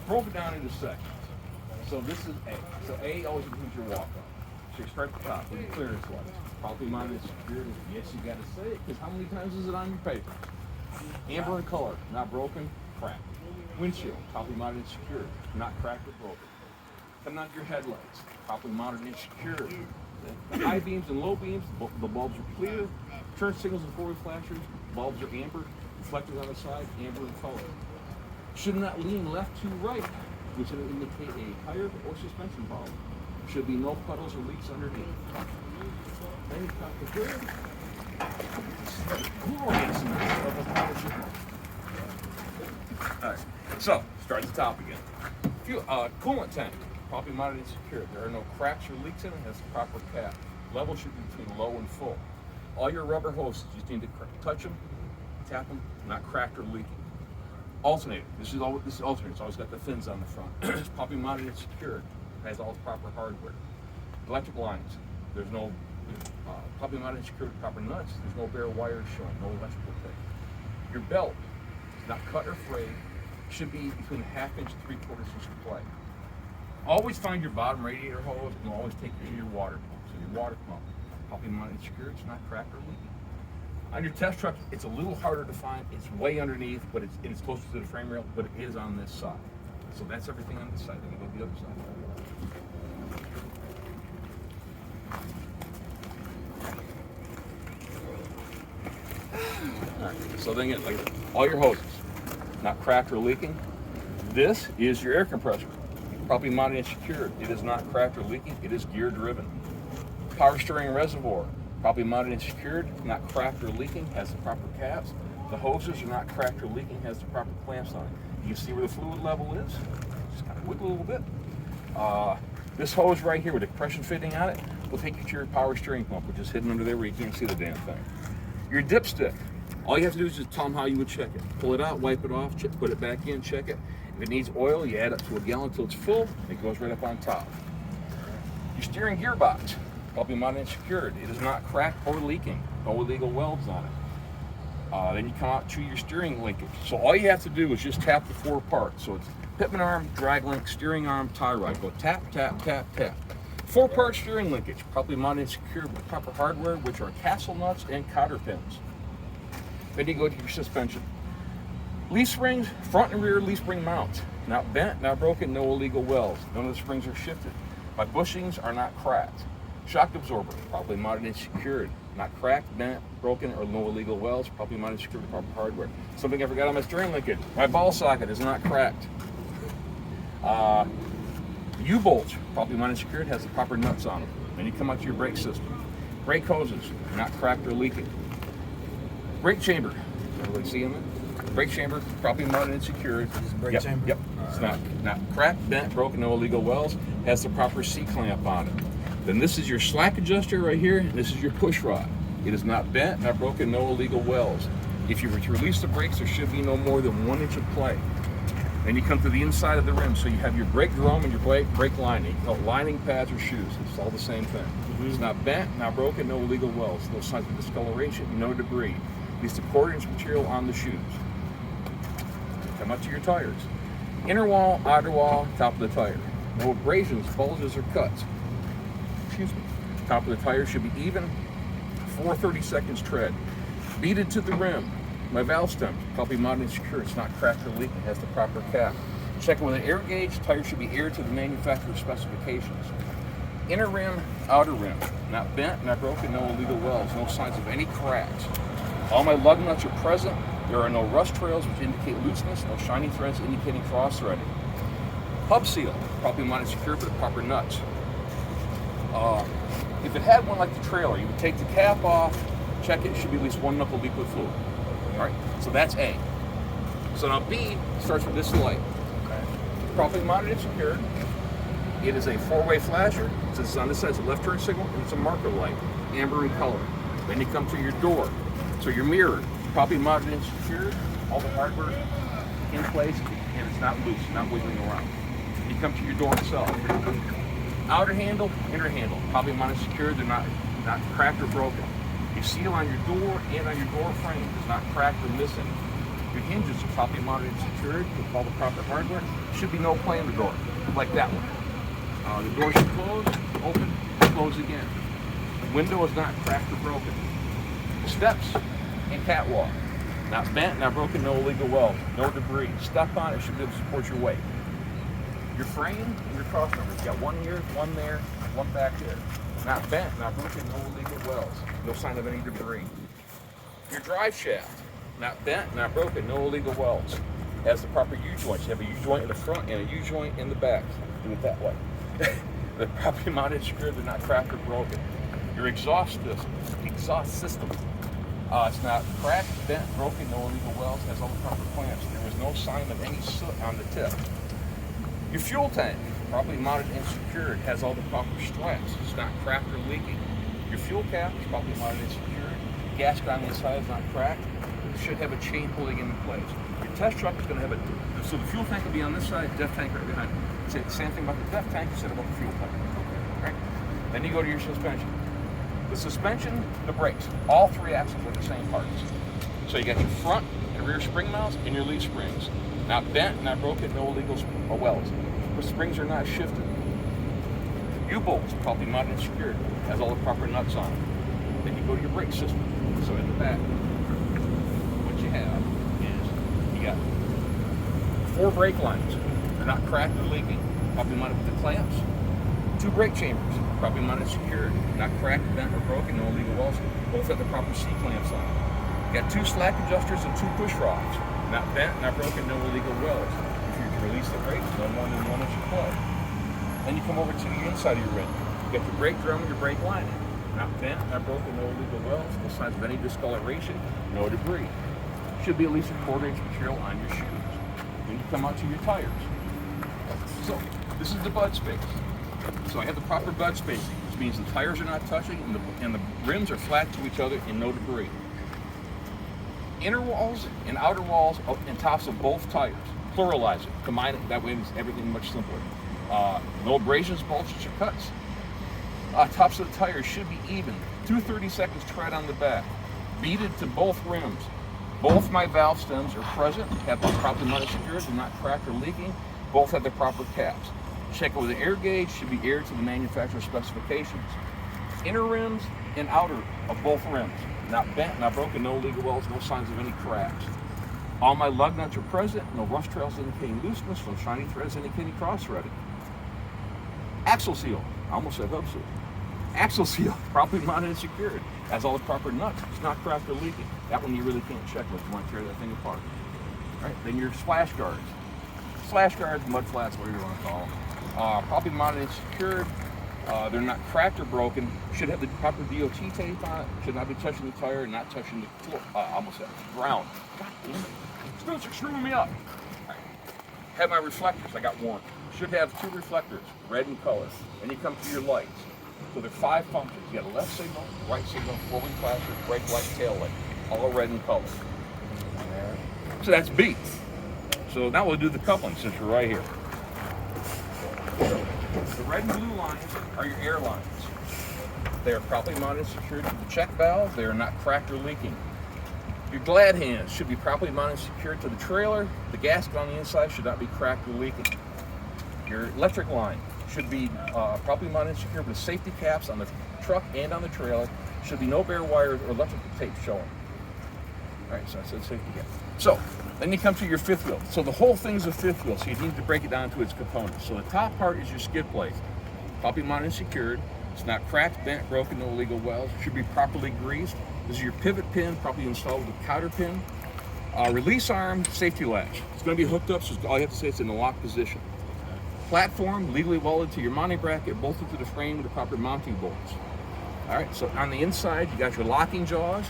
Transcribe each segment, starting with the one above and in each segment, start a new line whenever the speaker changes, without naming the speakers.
broke it down into sections. So this is A. So A always includes your walk-up. So you start at the top with the clearance lights. Properly mounted and secured. Yes, you got to say it, because how many times is it on your paper? Amber in color, not broken, cracked. Windshield, properly mounted and secured, not cracked or broken. Coming out your headlights, properly mounted and secured. The high beams and low beams, the bulbs are clear. Turn signals and forward flashers, bulbs are amber. Reflectors on the side, amber in color. Should not lean left to right, which would indicate a tire or suspension problem. Should be no puddles or leaks underneath. Then you cut the hood. Glorious of a power shipment. Alright, so start at the top again. Coolant tank, properly mounted and secured. There are no cracks or leaks in it. It has the proper cap. Level should be between low and full. All your rubber hoses, you just need to touch them, tap them, not cracked or leaking. Alternator. This is alternator. It's always got the fins on the front. It's properly mounted and secured. It has all the proper hardware. Electric lines. There's no properly mounted and secured with proper nuts. There's no bare wires showing. No electrical thing. Your belt is not cut or frayed. Should be between a 1/2 inch and 3/4 inch play. Always find your bottom radiator hose and always take care of your water pump. So your water pump, properly mounted and secured. It's not cracked or leaking. On your test truck, it's a little harder to find. It's way underneath, but it's closer to the frame rail, but it is on this side. So that's everything on this side. Then we go to the other side. All right. So then, like all your hoses, not cracked or leaking. This is your air compressor, properly mounted and secured. It is not cracked or leaking. It is gear driven. Power steering reservoir, properly mounted and secured, not cracked or leaking, has the proper caps. The hoses are not cracked or leaking, has the proper clamps on it. You can see where the fluid level is. Just kind of wiggle a little bit. This hose right here with the compression fitting on it will take you to your power steering pump, which is hidden under there where you can't see the damn thing. Your dipstick, all you have to do is just tell them how you would check it. Pull it out, wipe it off, put it back in, check it. If it needs oil, you add it to a gallon until it's full, and it goes right up on top. Your steering gearbox, properly mounted and secured. It is not cracked or leaking. No illegal welds on it. Then you come out to your steering linkage. So all you have to do is just tap the 4 parts. So it's pitman arm, drag link, steering arm, tie rod. Go tap, tap, tap, tap. 4-part steering linkage, properly mounted and secured with proper hardware, which are castle nuts and cotter pins. Then you go to your suspension. Leaf springs, front and rear leaf spring mounts. Not bent, not broken, no illegal welds. None of the springs are shifted. My bushings are not cracked. Shock absorber, properly mounted and secured. Not cracked, bent, broken, or no illegal welds. Properly mounted and secured with proper hardware. Something I forgot on my steering linkage. My ball socket is not cracked. U-bolts, properly mounted and secured, has the proper nuts on them. Then you come out to your brake system. Brake hoses, not cracked or leaking. Brake chamber, everybody see them? Brake chamber, properly mounted and secured.
Brake chamber?
Yep. It's not cracked, bent, broken, no illegal welds. Has the proper C-clamp on it. Then this is your slack adjuster right here, and this is your push rod. It is not bent, not broken, no illegal welds. If you were to release the brakes, there should be no more than 1 inch of play. Then you come to the inside of the rim, so you have your brake drum and your brake lining. You call it lining pads or shoes. It's all the same thing. Mm-hmm. It's not bent, not broken, no illegal welds. No signs of discoloration, no debris. At least a 1/4 inch material on the shoes. Come up to your tires. Inner wall, outer wall, top of the tire. No abrasions, bulges, or cuts. Excuse me. Top of the tire should be even, 4/32 tread. Beaded to the rim. My valve stem, properly mounted and secure. It's not cracked or leaking. It has the proper cap. Check it with an air gauge. Tire should be aired to the manufacturer's specifications. Inner rim, outer rim. Not bent, not broken, no illegal welds. No signs of any cracks. All my lug nuts are present. There are no rust trails which indicate looseness. No shiny threads indicating cross threading. Hub seal, properly mounted and secured with the proper nuts. If it had one like the trailer, you would take the cap off, check it. It should be at least 1 knuckle liquid fluid. All right, so that's A. So now B starts with this light. Okay. Properly mounted and secured. It is a 4-way flasher. It's on this side, it's a left turn signal, and it's a marker light, amber in color. Then you come to your door. So your mirror, properly mounted and secured, all the hardware in place, and it's not loose, not wiggling around. You come to your door itself. Outer handle, inner handle, properly mounted and secured. They're not cracked or broken. Your seal on your door and on your door frame is not cracked or missing. Your hinges are properly mounted and secured with all the proper hardware. Should be no play in the door, like that one. The door should close, open, close again. The window is not cracked or broken. The steps and catwalk, not bent, not broken, no illegal weld, no debris. Step on it, should be able to support your weight. Your frame and your cross members, you got one here, one there, one back there. Not bent, not broken, no illegal welds, no sign of any debris. Your drive shaft, not bent, not broken, no illegal welds. Has the proper U-joints. You have a U-joint in the front and a U-joint in the back. Do it that way. They're properly mounted, secured, they're not cracked or broken. Your exhaust system, it's not cracked, bent, broken, no illegal welds, has all the proper clamps. There was no sign of any soot on the tip. Your fuel tank, properly mounted and secured, has all the proper straps. It's not cracked or leaking. Your fuel cap is properly mounted and secured. The gasket on the inside is not cracked. It should have a chain holding it in place. Your test truck is going to have so the fuel tank will be on this side, def tank right behind it. Say the same thing about the def tank, you said about the fuel tank. Right? Then you go to your suspension. The suspension, the brakes, all three axles are the same parts. So you got your front and rear spring mounts and your leaf springs. Not bent, not broken, no illegal welds. The springs are not shifted. U-bolts, properly mounted and secured, has all the proper nuts on it. Then you go to your brake system. So in the back, what you have is you got 4 brake lines. They're not cracked or leaking, properly mounted with the clamps. 2 brake chambers, properly mounted and secured, not cracked, bent, or broken, no illegal welds. Both have the proper C-clamps on it. You got 2 slack adjusters and 2 push rods. Not bent, not broken, no illegal welds. If you release the brakes, no more than 1 inch of play. Then you come over to the inside of your rim. You got your brake drum and your brake lining. Not bent, not broken, no illegal welds, no signs of any discoloration, no debris. Should be at least a 1/4 inch material on your shoes. Then you come out to your tires. So this is the bud space. So I have the proper bud spacing, which means the tires are not touching and the rims are flat to each other and no debris. Inner walls and outer walls and tops of both tires. Pluralize it. Combine it. That way it's everything much simpler. No abrasions, bulges, or cuts. Tops of the tires should be even. 2 30-second tread on the back. Beaded to both rims. Both my valve stems are present. Have them properly mounted secured. They're not cracked or leaking. Both have the proper caps. Check over the air gauge. Should be aired to the manufacturer's specifications. Inner rims and outer of both rims. Not bent, not broken, no illegal welds, no signs of any cracks. All my lug nuts are present, no rust trails indicating looseness, no shiny threads indicating cross-threading. Axle seal, I almost said hub seal. Axle seal, properly mounted and secured, has all the proper nuts, it's not cracked or leaking. That one you really can't check unless you want to tear that thing apart. All right, then your splash guards. Splash guards, mud flats, whatever you want to call them. Properly mounted and secured. They're not cracked or broken. Should have the proper DOT tape on it. Should not be touching the tire, not touching the floor. Almost said ground. God damn it. Screws are screwing me up. Right. Have my reflectors. I got 1. Should have 2 reflectors, red in color. Then you come to your lights. So there are 5 functions. You got a left signal, right signal, forward flasher, brake light, tail light. All red in color. So that's B. So now we'll do the coupling since we're right here. The red and blue lines are your air lines. They are properly mounted and secured to the check valve. They are not cracked or leaking. Your glad hands should be properly mounted and secured to the trailer. The gasket on the inside should not be cracked or leaking. Your electric line should be properly mounted and secured with safety caps on the truck and on the trailer. Should be no bare wires or electrical tape showing. All right, so I said safety cap. So then you come to your fifth wheel. So the whole thing's a fifth wheel, so you need to break it down to its components. So the top part is your skid plate, properly mounted and secured. It's not cracked, bent, broken, no illegal welds. It should be properly greased. This is your pivot pin, properly installed with a counter pin. Release arm, safety latch. It's going to be hooked up, so all you have to say is in the lock position. Platform, legally welded to your mounting bracket, bolted to the frame with the proper mounting bolts. All right, so on the inside, you got your locking jaws.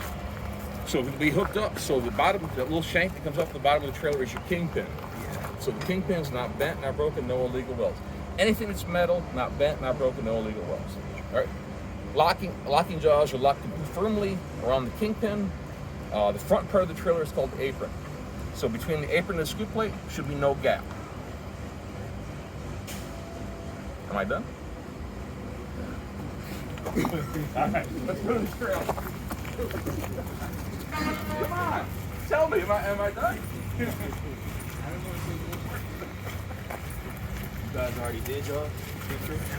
So it'll be hooked up. So the bottom, that little shank that comes off the bottom of the trailer is your kingpin. So the kingpin's not bent, not broken, no illegal welds. Anything that's metal, not bent, not broken, no illegal welds. All right. Locking jaws are locked firmly around the kingpin. The front part of the trailer is called the apron. So between the apron and the skid plate should be no gap. Am I done? All right, let's go to the trailer. Come on, tell me, am I done?
You guys already did yours?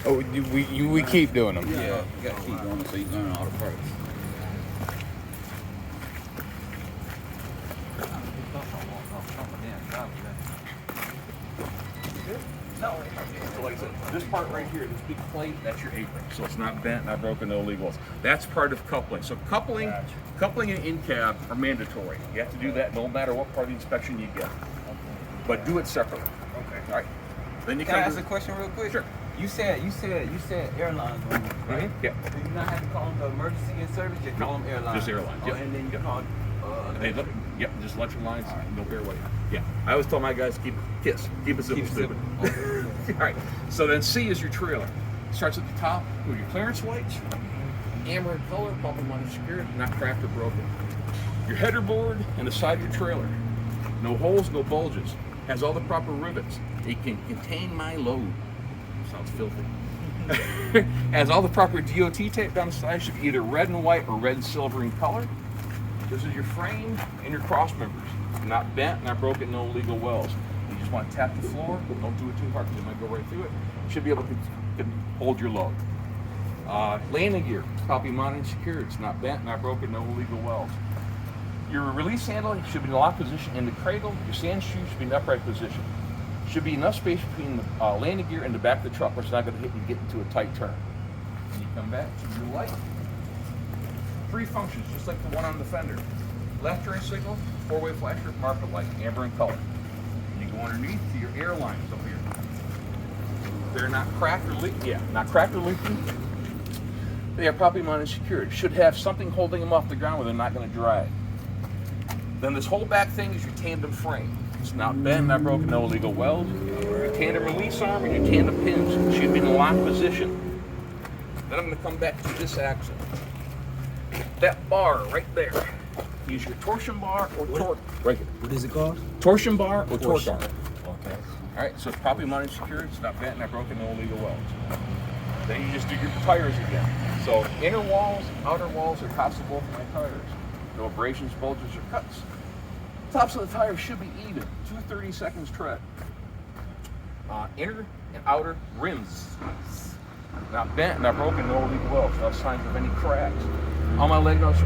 Oh, we keep doing them.
Yeah, you gotta keep going so you learn all the parts.
So like I said, this part right here, this big plate, that's your apron. So it's not bent, not broken, no illegals. That's part of coupling. So coupling and in-cab are mandatory. You have to do that no matter what part of the inspection you get. But do it separately.
Okay.
All right. Then you
Can I
come
ask
to
a question real quick?
Sure.
You said airlines on it, right?
Yeah.
So you not have to call them the emergency and service, you call them airlines.
Just airlines,
Oh,
yep.
and then you call
Hey, look, yep, just electric lines, no fairway. Yeah, I always tell my guys keep it simple, stupid. All right, so then C is your trailer. Starts at the top with your clearance lights, amber in color, bumper mounted secured, not cracked or broken. Your header board and the side of your trailer, no holes, no bulges, has all the proper rivets. It can contain my load. Sounds filthy. Has all the proper DOT tape down the side, should be either red and white or red and silver in color. This is your frame and your cross members. Not bent, not broken, no illegal welds. You just want to tap the floor, but don't do it too hard because it might go right through it. Should be able to hold your load. Landing gear, properly mounted and secured. It's not bent, not broken, no illegal welds. Your release handle should be in the lock position in the cradle. Your sand shoe should be in the upright position. Should be enough space between the landing gear and the back of the truck where it's not going to hit you and get into a tight turn. When you come back to your light. 3 functions, just like the one on the fender. Left turn signal, 4-way flasher, marker light, amber in color. And you go underneath to your air lines up here. They're not cracked or leaking. Yeah, not cracked or leaking. They are properly mounted and secured. Should have something holding them off the ground where they're not going to drag. Then this whole back thing is your tandem frame. It's not bent, not broken, no illegal weld. Your tandem release arm and your tandem pins should be in the lock position. Then I'm going to come back to this axle. That bar right there. Use your torsion bar or torque. Right here.
What is it called?
Torsion bar or torque
Torsion.
arm.
Okay.
All right, so it's properly mounted and secured. It's not bent, not broken, no illegal welds. Then you just do your tires again. So inner walls, outer walls, or tops of both of my tires. No abrasions, bulges, or cuts. Tops of the tires should be even. 2 30-seconds tread. Inner and outer rims. Not bent, not broken, no illegal welds. No signs of any cracks. All my lug nuts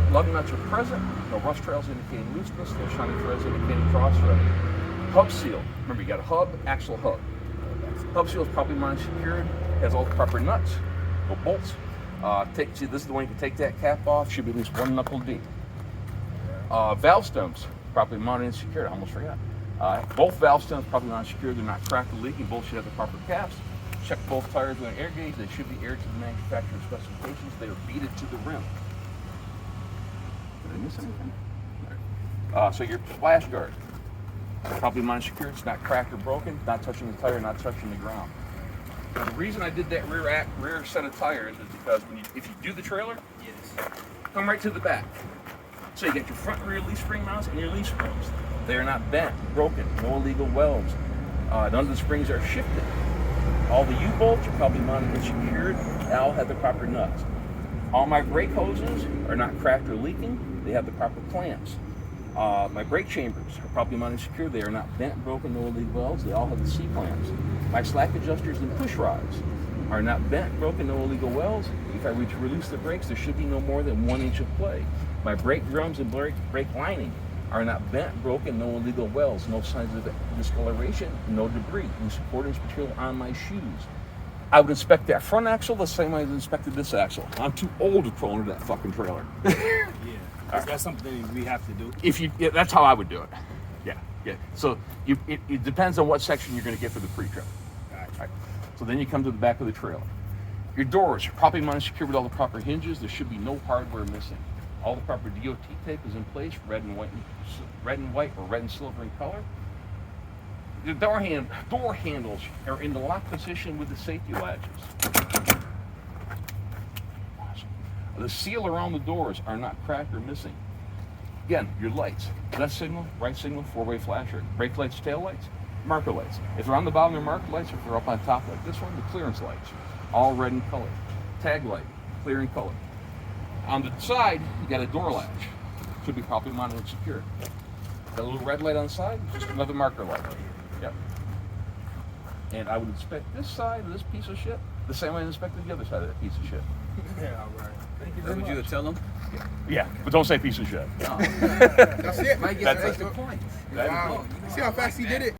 are present. No rust trails indicating looseness. No shiny threads indicating cross threading. Hub seal. Remember, you got a hub, axle hub. Hub seal is properly mounted and secured. Has all the proper nuts. No bolts. See, this is the one you can take that cap off. Should be at least 1 knuckle deep. Valve stems properly mounted and secured. I almost forgot. Both valve stems properly mounted and secured. They're not cracked or leaking. Both should have the proper caps. Check both tires with an air gauge. They should be aired to the manufacturer's specifications. They are beaded to the rim. Did I miss anything? Right. So your splash guard, properly mounted and secured. It's not cracked or broken. Not touching the tire. Not touching the ground. Now, the reason I did that rear set of tires is because if you do the trailer, come right to the back. So you get your front and rear leaf spring mounts and your leaf springs. They are not bent, broken, no illegal welds. None of the springs are shifted. All the U-bolts are probably mounted and secured. They all have the proper nuts. All my brake hoses are not cracked or leaking. They have the proper clamps. My brake chambers are properly mounted and secured. They are not bent, broken, no illegal welds. They all have the C-clamps. My slack adjusters and push rods are not bent, broken, no illegal welds. If I were to release the brakes, there should be no more than 1 inch of play. My brake drums and brake lining are not bent, broken, no illegal welds, no signs of discoloration, no debris, and supporting material on my shoes. I would inspect that front axle the same way I inspected this axle. I'm too old to crawl into that fucking trailer.
Is that something we have to do?
That's how I would do it. Yeah. So it depends on what section you're going to get for the pre-trip. Right. So then you come to the back of the trailer. Your doors are properly mounted and secured with all the proper hinges. There should be no hardware missing. All the proper DOT tape is in place, red and white or red and silver in color. The door handles are in the lock position with the safety latches. Awesome. The seal around the doors are not cracked or missing. Again, your lights, left signal, right signal, 4-way flasher, brake lights, tail lights, marker lights. If they're on the bottom, they're marker lights. If they're up on top like this one, the clearance lights, all red in color. Tag light, clear in color. On the side, you got a door latch. Should be properly mounted and secured. That little red light on the side is just another marker light. Yep. And I would inspect this side of this piece of shit the same way I inspected the other side of that piece of shit.
Yeah, all right.
Thank you
That's
very
what you would
much.
tell them?
Yeah, but don't say piece of shit.
No.
That's it.
Might get
That's
some
it.
extra points.
That is
Wow. See how fast he did it?